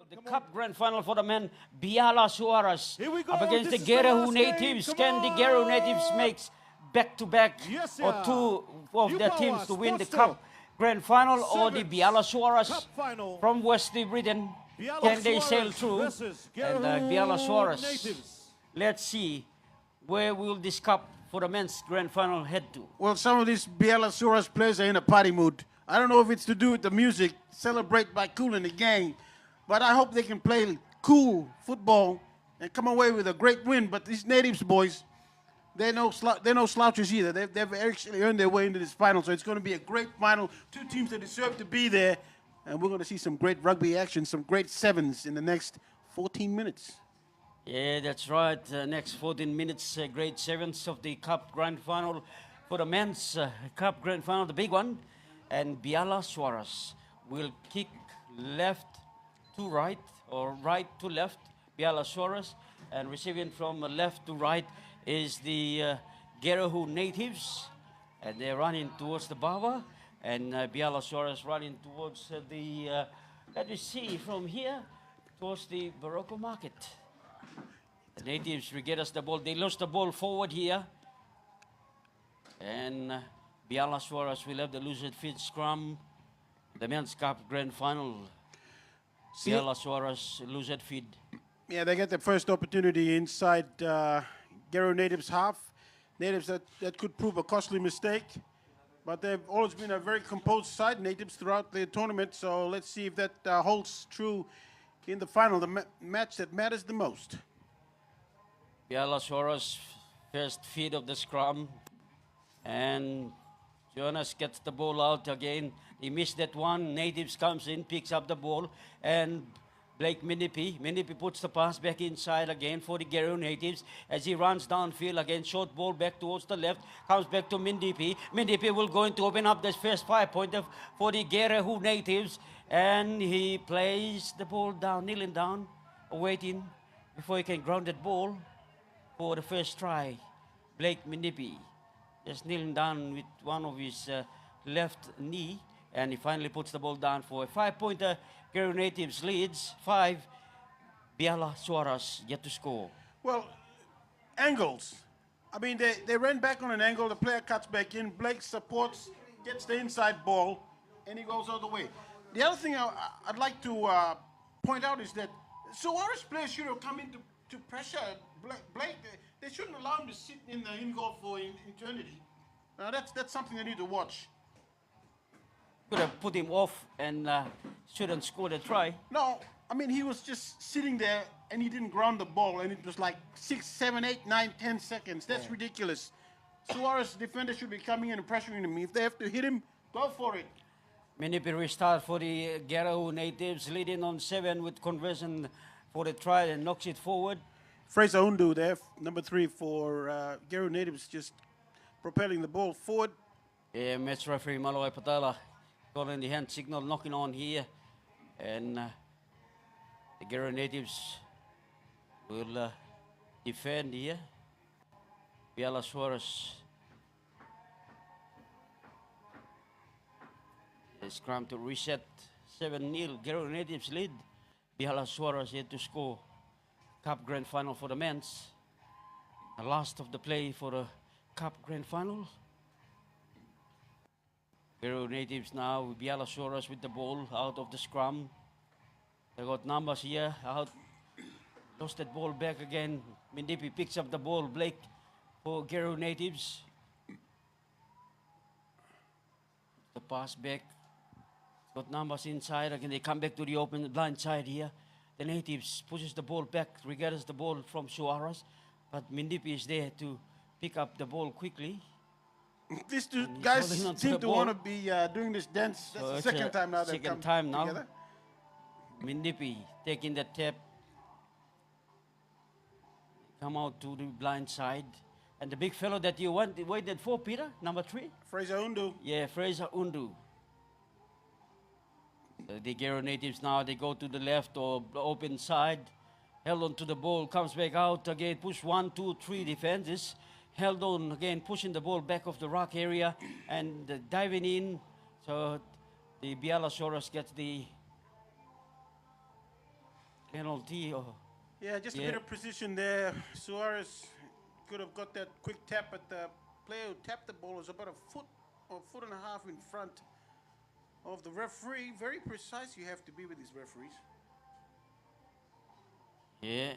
The Cup Grand Final for the men, Biala Suaras Here we go. up against the This is the Gerehu last game. Natives. Come Can the on. Gero Natives makes back-to-back Yes, or yeah. two of their Niupower, teams to win the Sports Cup Grand Final, or the Sevens Biala Suaras Cup Final. from West Britain? Biala Can they sail Suarez through? versus And Gerehu Biala Suaras. Natives. Let's see where will this Cup for the men's Grand Final head to. Well, some of these Biala Suarez players are in a party mood. I don't know if it's to do with the music, celebrate by cooling the game, but I hope they can play cool football and come away with a great win. But these Natives boys, they're no slouches either. They've actually earned their way into this final, so it's going to be a great final. Two teams that deserve to be there, and we're going to see some great rugby action, some great sevens in the next 14 minutes. Yeah, that's right. Next 14 minutes, grade sevens of the Cup Grand Final for the men's Cup Grand Final, the big one. And Biala Suarez will kick left to right or right to left. Biala Suarez, and receiving from left to right is the Gerehu Natives, and they're running towards the Bava, and Biala Suarez running towards let me see, from here towards the Barocco Market. The Natives reget us the ball. They lost the ball forward here. And Biala Suarez will have the losing feed scrum. The men's cup grand final. See- Biala Suarez losing feed. Yeah, they get the first opportunity inside Gero Natives half. Natives that could prove a costly mistake. But they've always been a very composed side, Natives, throughout the tournament. So let's see if that holds true in the final, the match that matters the most. Biala Suarez first feed of the scrum. And Jonas gets the ball out again. He missed that one. Natives comes in, picks up the ball. And Blake Minipi puts the pass back inside again for the Gero Natives as he runs downfield again. Short ball back towards the left. Comes back to Mindipi. Mindipi will go in to open up this first 5-pointer for the Gerehu Natives. And he plays the ball down, kneeling down, waiting before he can ground that ball for the first try. Blake Mindipi just kneeling down with one of his left knee. And he finally puts the ball down for a 5-pointer. Gero Natives leads 5. Biala Suarez yet to score. Well, angles. I mean, they ran back on an angle. The player cuts back in. Blake supports, gets the inside ball, and he goes all the way. The other thing I'd like to point out is that Suarez players should have come in to pressure Blake. They shouldn't allow him to sit in the in-goal for eternity. That's something they need to watch. Could have put him off and shouldn't score the try. No, I mean, he was just sitting there and he didn't ground the ball, and it was like 6, 7, 8, 9, 10 seconds. That's ridiculous. Suarez defenders should be coming in and pressuring him. If they have to hit him, go for it. Minipi restart for the Gerehu Natives, leading on 7 with conversion for the try and knocks it forward. Fraser Undu there, number 3 for Gero Natives, just propelling the ball forward. Yeah, match referee Malawai Patala calling the hand signal, knocking on here. And the Gero Natives will defend here. Biala Suarez. The scrum to reset. 7-0. Gero Natives lead. Biala Suarez yet to score. Cup Grand Final for the men's. The last of the play for the Cup Grand Final. Gero Natives now with Biala Suarez with the ball out of the scrum. They got numbers here out. Lost that ball back again. Mindipi picks up the ball. Blake for Gero Natives. The pass back. Got numbers inside. Again, they come back to the open blind side here. The Natives pushes the ball back, regathers the ball from Suarez. But Mindipi is there to pick up the ball quickly. These two he's guys holding on to seem the to ball. want to be doing this dance. That's So the it's second time now they've second come time now. together. Mindipi taking the tap. Come out to the blind side. And the big fellow that you waited for, Peter, number 3? Fraser Undu. Yeah, Fraser Undu. The Gero Natives now, they go to the left or the open side. Held on to the ball, comes back out again, push 1, 2, 3 defenses. Held on again, pushing the ball back of the rock area and diving in. So the Biala Suarez gets the penalty. Or, Yeah, just a Yeah. bit of precision there. Suarez could have got that quick tap, but the player who tapped the ball was about a foot or foot and a half in front of the referee. Very precise you have to be with these referees. yeah.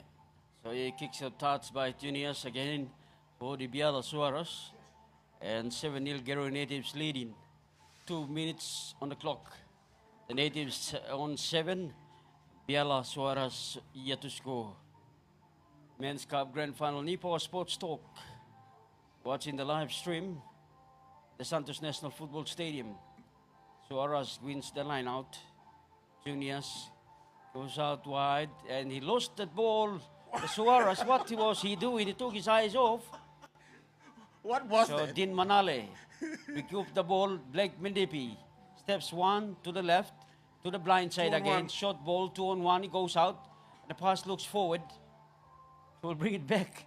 So he kicks up touch by Juniors again for the Biala Suaras. And 7-0 Gero Natives leading. 2 minutes on the clock. The Natives on 7. Biala Suaras yet to score. Men's Cup Grand Final, Niupower Sports Talk. Watching the live stream, the Santos National Football Stadium. Suarez wins the line out. Juniors goes out wide, and he lost the ball. The Suarez, what was he doing? He took his eyes off. What was So that? Din Manale recouped the ball. Blake Mendipi steps one to the left, to the blind side 2 on again. 1. Short ball, 2-on-1. He goes out. The pass looks forward. We'll bring it back.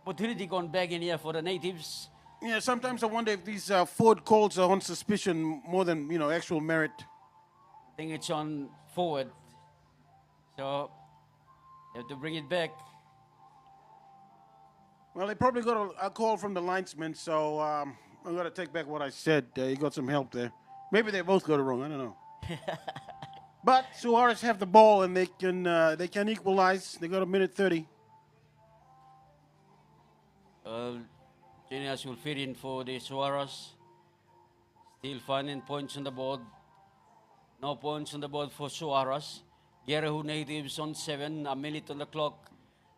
Opportunity gone back in here for the Natives. Yeah, sometimes I wonder if these forward calls are on suspicion more than, actual merit. I think it's on forward. So you have to bring it back. Well, they probably got a call from the linesman, so I'm going to take back what I said. You got some help there. Maybe they both got it wrong. I don't know. But Suarez have the ball, and they can equalize. They got a minute 30. Juniors will fit in for the Suaras. Still finding points on the board. No points on the board for Suaras. Gerehu Natives on 7, a minute on the clock.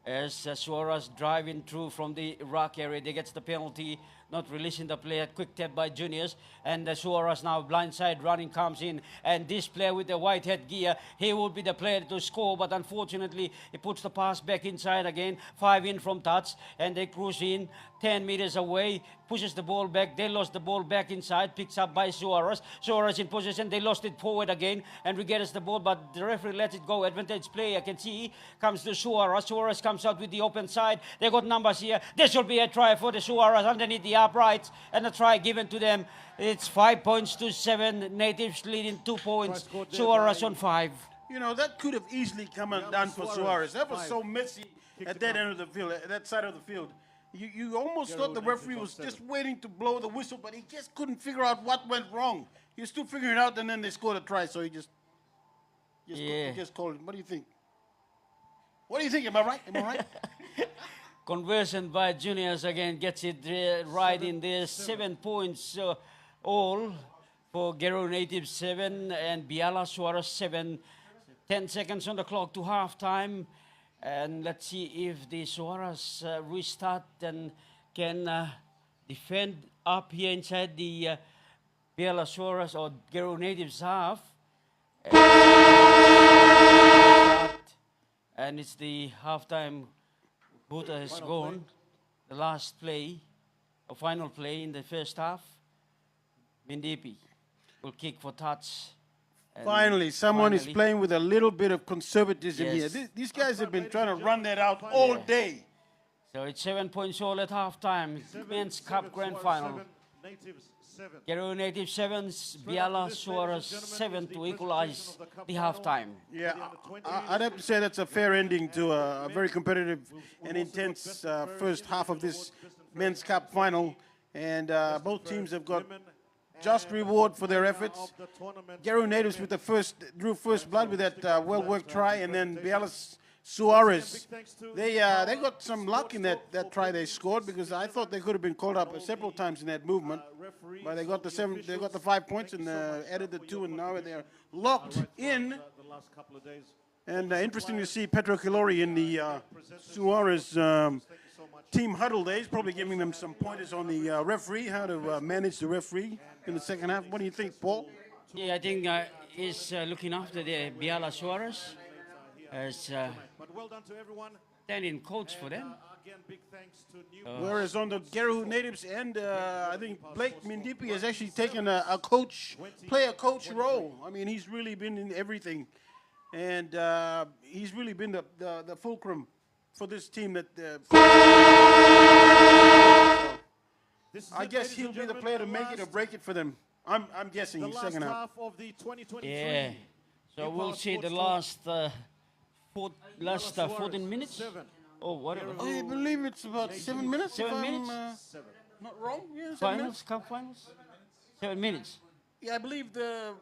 As Suarez driving through from the rock area, they gets the penalty, not releasing the player. Quick tap by Juniors, and Suarez now blindside running comes in, and this player with the white headgear, he will be the player to score, but unfortunately he puts the pass back inside again. 5 in from touch, and they cruise in 10 meters away, pushes the ball back. They lost the ball back inside, picks up by Suarez. Suarez in possession, they lost it forward again, and regains the ball, but the referee lets it go. Advantage play, I can see, comes to Suarez. Suarez comes out with the open side. They got numbers here. There should be a try for the Suarez underneath the uprights, and a try given to them. It's 5 points to 7. Natives leading 2 points. Suarez on 5. That could have easily come undone for Suarez. That was so messy at that end of the field, at that side of the field. You almost thought the referee was just waiting to blow the whistle, but he just couldn't figure out what went wrong. He was still figuring it out, and then they scored a try, so he just called it. What do you think? What do you think? Am I right? Am I right? Conversion by Juniors again gets it right in there. 7 points all for Gero Natives 7 and Biala Suarez 7. 10 seconds on the clock to halftime. And let's see if the Suarez restart and can defend up here inside the Biala Suarez or Gero Natives half. And it's the halftime. Buta has gone. The last play, or final play in the first half. Mendipi will kick for touch. Finally, someone is playing with a little bit of conservatism Yes. here. These guys have been trying to run that out all day. So it's 7 points all at halftime. Men's Cup Grand Final. Gero Natives 7, Biala Suarez 7 to equalize the halftime. Yeah, I'd have to say that's a fair ending to a very competitive and intense first half of this Men's Cup final. And both teams have got just reward for their efforts. Gero Natives with drew first blood with that well-worked try, and then Biala Suarez. They got some luck in that try they scored, because I thought they could have been called up several times in that movement. But they got the 5 points and added the 2, and now they're locked in. And interesting to see Petro Kilori in the Suarez team huddle there. He's probably giving them some pointers on the referee, how to manage the referee in the second half. What do you think, Paul? Yeah, I think he's looking after the Biala Suarez as standing coach for them. Whereas on the Gerehu Natives end, I think Blake Mendipi has actually taken a player-coach role. I mean, he's really been in everything. And he's really been the fulcrum for this team. I guess he'll be the player to make it or break it for them. I'm guessing in the second half. Yeah, so we'll see the last last 14 minutes? 7. Oh, whatever. I believe it's about 7 minutes. 7 if I'm, minutes? not wrong. Yeah, 7 Finals, minutes. cup finals? 7 minutes. Yeah, I believe the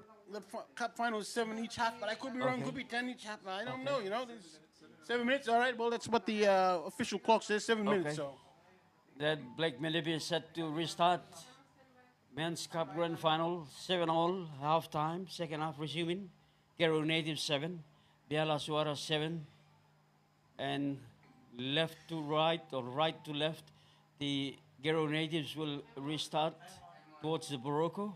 cup final is 7 each half, but I could be wrong. Okay. Could be 10 each half. I don't know. You know, there's 7 minutes. All right. Well, that's what the official clock says. 7 minutes. Okay. So. That Blake Milliby is set to restart. Men's Cup Grand Final, 7-all, half-time, second half resuming. Gero Natives 7, Biala Suaras 7, and left to right or right to left, the Gero Natives will restart towards the Barocco,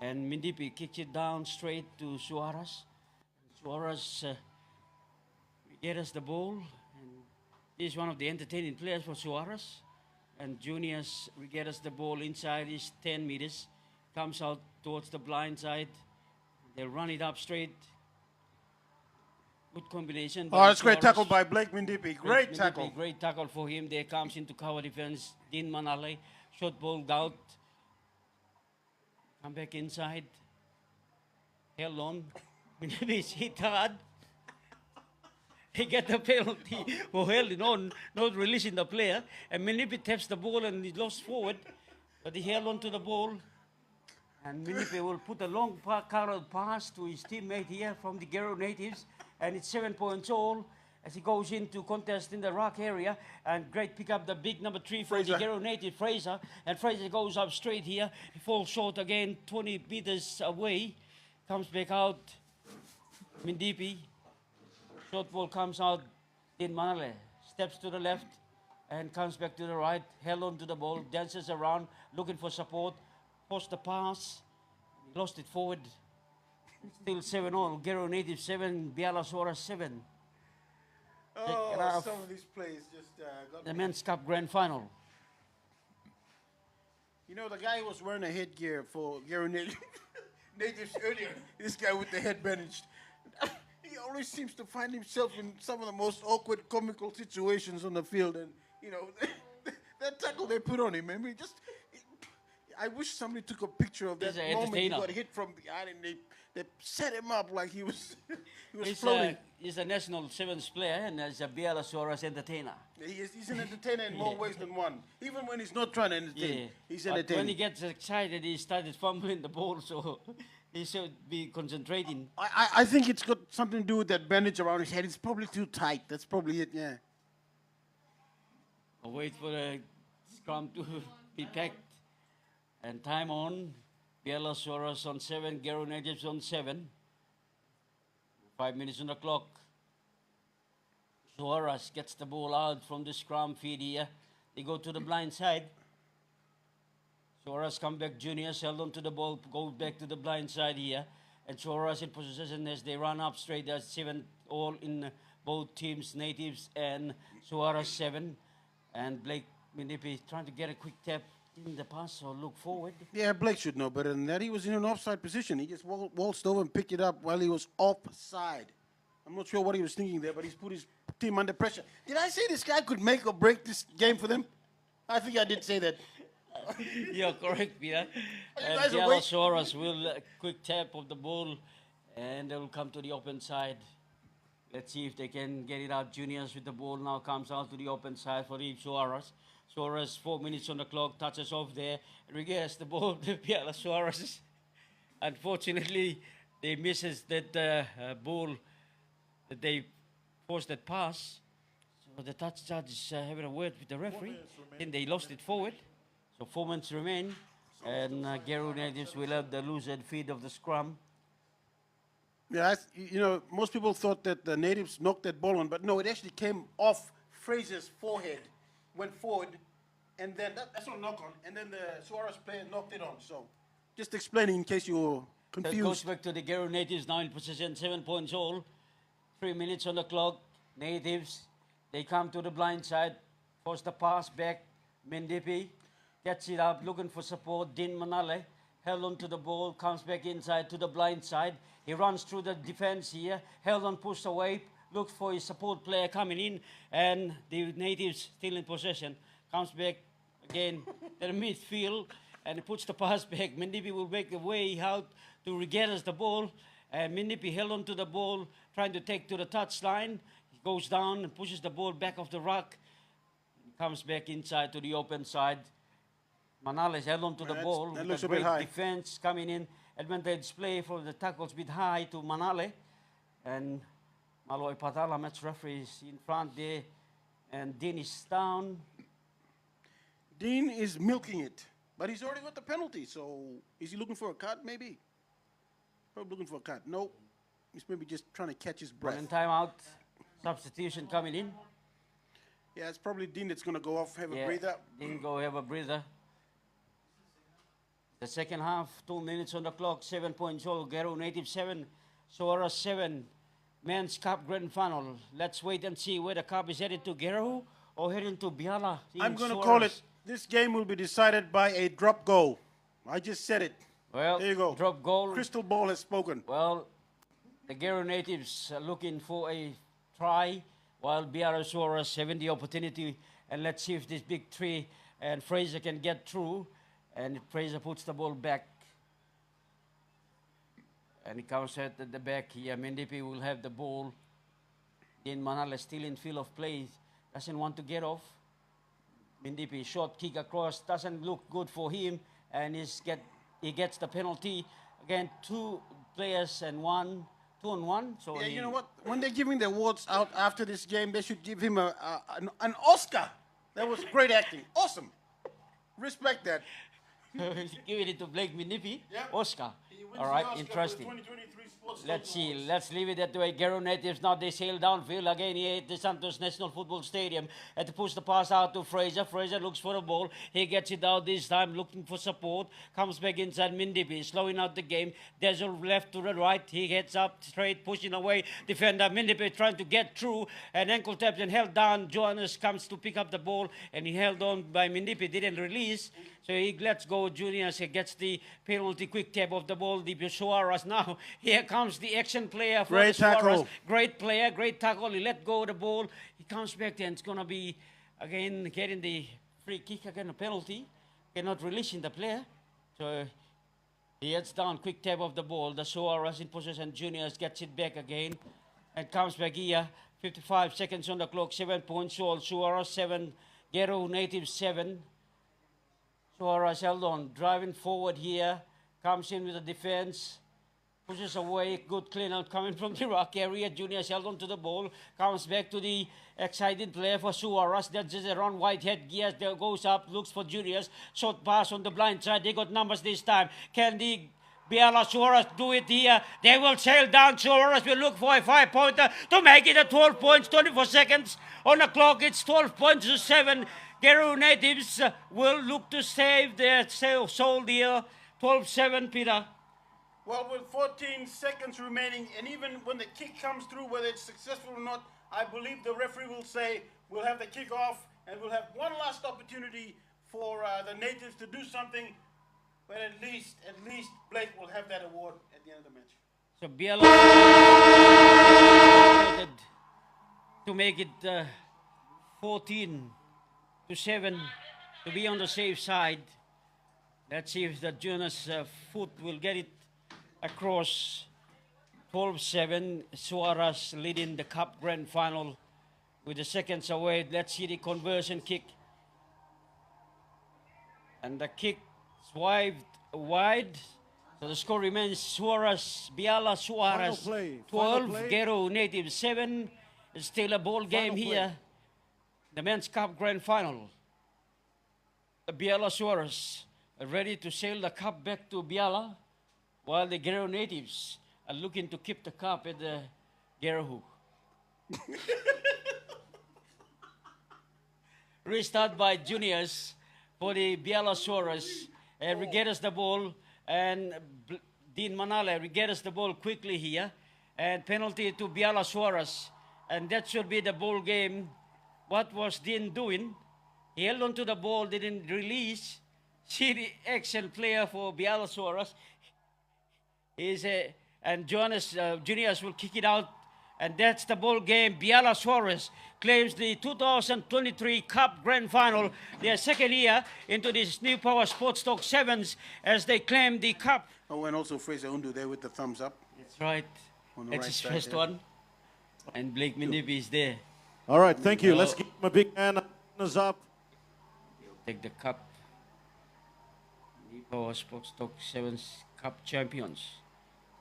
and Mindipi kicks it down straight to Suaras. Suaras get us the ball, and he's one of the entertaining players for Suaras. And Juniors get us the ball inside his 10 meters, comes out towards the blind side. They run it up straight. Good combination. Oh, that's great tackle by Blake Mindipi. Great tackle. Great tackle for him. There comes into cover defense. Dean Manale, shot ball out. Come back inside. Held on. Mindipi is hit hard. He get the penalty for holding on, not releasing the player. And Mindipi taps the ball and he lost forward. But he held on to the ball. And Mindipi will put a long carried pass to his teammate here from the Gero Natives. And it's 7 points all as he goes into contest in the rock area. And great pick up the big number 3 for the Gero Native, Fraser. And Fraser goes up straight here. He falls short again, 20 meters away. Comes back out. Mindipi. Short ball comes out. Din Manale steps to the left and comes back to the right. Held on to the ball. Dances around, looking for support. Post the pass. He lost it forward. Still 7-all. Gero Native 7, Biala Suaras 7. Oh, some of these plays just got The me. Men's Cup Grand Final. You know, the guy who was wearing a headgear for Gero Natives earlier, this guy with the head bandaged, he always seems to find himself in some of the most awkward, comical situations on the field. And, you know, that tackle they put on him, I mean, I wish somebody took a picture of that He's an moment he entertainer. got hit from behind and they set him up like he was floating. He's a national sevens player and he's a Biala Suaras entertainer. He's an entertainer in more ways than one. Even when he's not trying to entertain, he's But entertaining. when he gets excited, he started fumbling the ball, so he should be concentrating. I think it's got something to do with that bandage around his head. It's probably too tight. That's probably it, yeah. I'll wait for the scrum to be packed. And time on. Biala Suaras on 7, Gero Natives on 7. 5 minutes on the clock. Suarez gets the ball out from the scrum feed here. They go to the blind side. Suarez come back, Juniors held on to the ball, go back to the blind side here. And Suarez in possession as they run up straight. There's 7-all in both teams, Natives and Suarez 7. And Blake Mindipi trying to get a quick tap in the pass or look forward. Yeah, Blake should know better than that. He was in an offside position. He just waltzed over and picked it up while he was offside. I'm not sure what he was thinking there, but he's put his team under pressure. Did I say this guy could make or break this game for them? I think I did say that. You're correct, Peter. And guys are Biala wait- Suaras will quick tap of the ball and they will come to the open side. Let's see if they can get it out. Juniors with the ball now comes out to the open side for the Suaras. Suarez, 4 minutes on the clock, touches off there. Regains the ball to Biala Suarez. Unfortunately, they misses that ball that they forced that pass. So the touch judge is having a word with the referee. Then they lost it forward. So 4 minutes remain. And Gero Natives will have the loose head feed of the scrum. Yeah, you know, most people thought that the Natives knocked that ball on, but no, it actually came off Fraser's forehead, went forward, and then that's not a knock on, and then the Suarez player knocked it on. So, just explaining in case you were That confused. goes back to the Gero Natives now in possession, 7 points all. 3 minutes on the clock. Natives, they come to the blind side, force the pass back. Mindipi gets it up, looking for support. Din Manale held on to the ball, comes back inside to the blind side. He runs through the defense here, held on, pushed away, looks for his support player coming in, and the Natives still in possession. Comes back again to the midfield, and he puts the pass back. Mindipi will make the way out to regain us the ball, And Mindipi held on to the ball, trying to take to the touchline. He goes down and pushes the ball back off the rock. Comes back inside to the open side. Manales held on to the ball. That with looks a a bit great high. defense coming in. Advantage play for the tackles bit high to Manale. And Maloy Patala, match referee, is in front there. And Dean is down. Dean is milking it, but he's already got the penalty. So is he looking for a cut? Maybe. Probably looking for a cut. No, he's maybe just trying to catch his breath. One timeout. Substitution coming in. Yeah, it's probably Dean that's going to go off, have a breather. Dean go have a breather. The second half, 2 minutes on the clock, 7 points all. Gero Natives 7, Suaras 7. Men's Cup Grand Final. Let's wait and see where the cup is headed to Gerehu or heading to Biala. I'm going to call it, this game will be decided by a drop goal. I just said it. Well, there you go. Drop goal. Crystal ball has spoken. Well, the Gero Natives are looking for a try, while Biala Suarez having the opportunity. And let's see if this big three and Fraser can get through. And Fraser puts the ball back. And it comes out at the back here. Mindipi will have the ball. Then Manala still in field of play. Doesn't want to get off. Mindipi short kick across. Doesn't look good for him. And he gets the penalty. Again, 2 players and 2 on 1. So yeah, you know what? When they're giving the awards out after this game, they should give him an Oscar. That was great acting. Awesome. Respect that. Giving it to Blake Mindipi. Yeah. Oscar. He wins All the right, Oscar for the interesting. 2023 Sports Let's Stadium see. Awards. Let's leave it that way. Gero Natives now they sail downfield again here at the Santos National Football Stadium. And to push the pass out to Fraser. Fraser looks for a ball. He gets it out this time, looking for support. Comes back inside Mindipi, slowing out the game. There's a left to the right. He heads up straight, pushing away. Defender Mindipi trying to get through. And ankle tapped and held down. Johannes comes to pick up the ball. And he held on by Mindipi. Didn't release. So he lets go Juniors. He gets the penalty quick tap of the ball. The Suaras now. Here comes the action player for Great the Suaras. tackle. Great player, great tackle. He let go of the ball. He comes back there and it's going to be, again, getting the free kick, again, a penalty. Cannot releasing the player. So he heads down, quick tap of the ball. The Suaras in possession. Juniors gets it back again. And comes back here. 55 seconds on the clock. 7 points all. Suaras 7. Gero Natives 7. Suarez held on, driving forward here, comes in with the defense, pushes away, good clean out coming from the rock area. Juniors held on to the ball, comes back to the excited player for Suarez. That's just around Whitehead, gears, there goes up, looks for Juniors, short pass on the blind side. They got numbers this time. Can the Biala Suarez do it here? They will sail down. Suarez will look for a 5-pointer to make it a 12 points, 24 seconds on the clock. It's 12 points to 7. Gero Natives will look to save their soul here. 12-7, Peter. Well, with 14 seconds remaining, and even when the kick comes through, whether it's successful or not, I believe the referee will say we'll have the kick off and we'll have one last opportunity for the Natives to do something. But at least Blake will have that award at the end of the match. So Biala to make it 14-7 to be on the safe side. Let's see if the Jonas foot will get it across. 12-7. Suarez leading the Cup Grand Final with the seconds away. Let's see the conversion kick. And the kick wide. So the score remains Suarez, Biala, Suarez. Final 12, play. Gero Natives 7. It's still a ball game Final here. The Men's Cup Grand Final. The Biala Suarez are ready to sail the cup back to Biala, while the Gero Natives are looking to keep the cup at the Gerehu. Restart by Juniors for the Biala Suarez. Regatas the ball, and Dean Manala regatas the ball quickly here. And penalty to Biala Suarez. And that should be the ball game. What was Dean doing? He held on to the ball, didn't release. See the action player for Biala Suarez. And Juniors will kick it out. And that's the ball game. Biala Suarez claims the 2023 Cup Grand Final, their second year into this Niupower Sports Talk Sevens as they claim the cup. Oh, and also Fraser Undu there with the thumbs up. Yes. That's right. On the That's right his side first there. one. And Blake Mindibi is there. All right, thank you. Let's Oh. give him a big hand. Hands up. He'll take the cup. Niupower Sports Talk 7 Cup champions.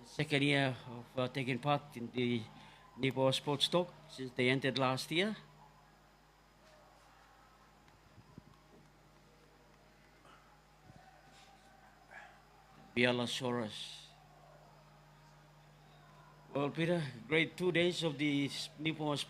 The second year of taking part in the Niupower Sports Talk since they entered last year. Biala Suaras. Well, Peter, great 2 days of the Niupower